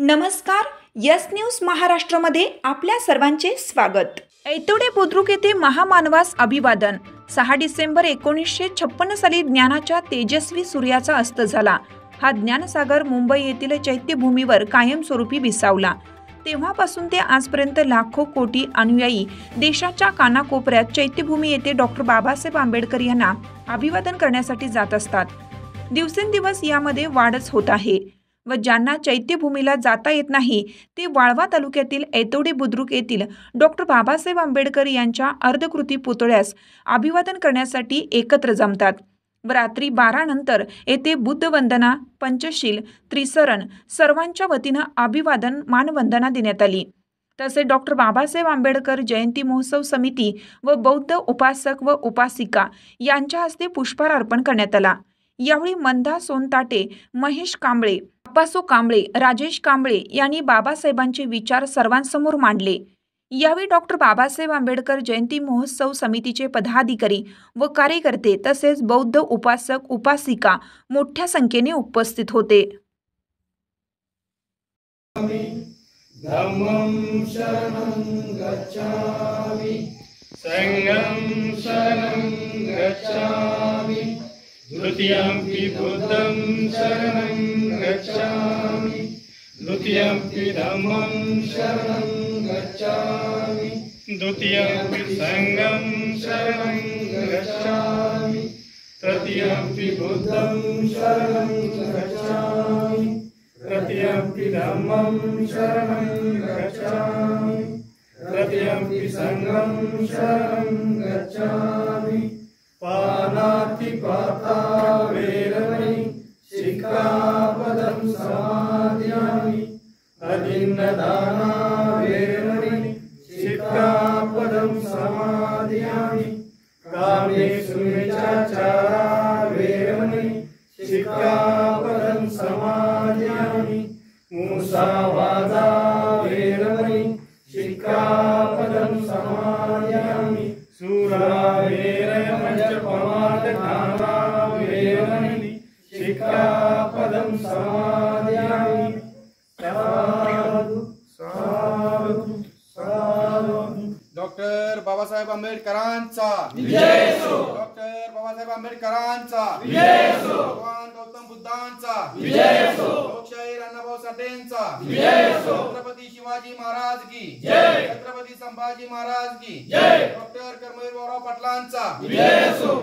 नमस्कार, yes news महाराष्ट्रामध्ये आपल्या सर्वांचे स्वागत। ऐतोडे बुद्रुक येथे महामानवास अभिवादन। 6 डिसेंबर 1956 साली ज्ञानाच्या तेजस्वी सूर्याचा अस्त झाला। हा ज्ञानसागर मुंबई येथील चैत्यभूमीवर कायमस्वरूपी विसावला। तेव्हापासून ते आजपर्यंत लाखो कोटी अनुयायी देशाच्या कानाकोपऱ्यात चैत्यभूमी येथे डॉक्टर बाबासाहेब आंबेडकर यांना अभिवादन करण्यासाठी जात असतात। दिवसेंदिवस यामध्ये वाढच होत आहे व ज्यांना चैत्यभूमीला जाता येत नाही ते वाळवा तालुक्यातील ऐतोडे बुद्रुक येथील डॉक्टर बाबासाहेब आंबेडकर यांच्या अर्धकृती पुतळ्यास अभिवादन करण्यासाठी एकत्र जमतात व रात्री 12 नंतर येथे बुद्धवंदना, पंचशील, त्रिसरण सर्वांच्या वतीनं अभिवादन मानवंदना देण्यात आली। तसेच डॉक्टर बाबासाहेब आंबेडकर जयंती महोत्सव समिती व बौद्ध उपासक व उपासिका यांच्या हस्ते पुष्पहार अर्पण करण्यात आला। यावेळी मंदा सोनताटे, महेश कांबळे, अप्पासू कांबळे, राजेश कांबळे यांनी बाबासाहेबांचे विचार सर्वांसमोर मांडले। यावेळी डॉक्टर बाबासाहेब आंबेडकर जयंती महोत्सव समितीचे पदाधिकारी व कार्यकर्ते तसेच बौद्ध उपासक उपासिका मोठ्या संख्येने उपस्थित होते। धम्मं शरणं गच्छामि, संघं शरणं गच्छामि, द्वितीयंपि बुद्धं शरणं गच्छामि, द्वितीयंपि धम्मं शरणं गच्छामि, द्वितीयंपि संघं शरणं गच्छामि, तृतीयंपि बुद्धं शरणं गच्छामि, तृतीयंपि धम्मं शरणं गच्छामि, तृतीयंपि संघं शरणं गच्छामि। पानातिपाता वेरमणि सिक्खापदं समादयामि, अदिन्नदाना वेरमणि सिक्खापदं समादयामि, कामेषु मिच्छाचारा वेरमणि सिक्खापदं समादयामि, मुसावादा वेरमणि सिक्खापदं समादयामि, सिक्खापदं समादयामि। साधु साधु। डॉक्टर बाबासाहेब आंबेडकरांचा विजय असो। डॉक्टर बाबासाहेब आंबेडकरांचा विजय असो। भगवान गौतम बुद्धांचा विजय असो। लोकशाहीर अण्णाभाऊ साठेंचा विजय असो। छत्रपती शिवाजी महाराज की जय। छत्रपती संभाजी महाराज की जय। डॉक्टर कर्मवीर भाऊराव पाटलांचा विजय असो।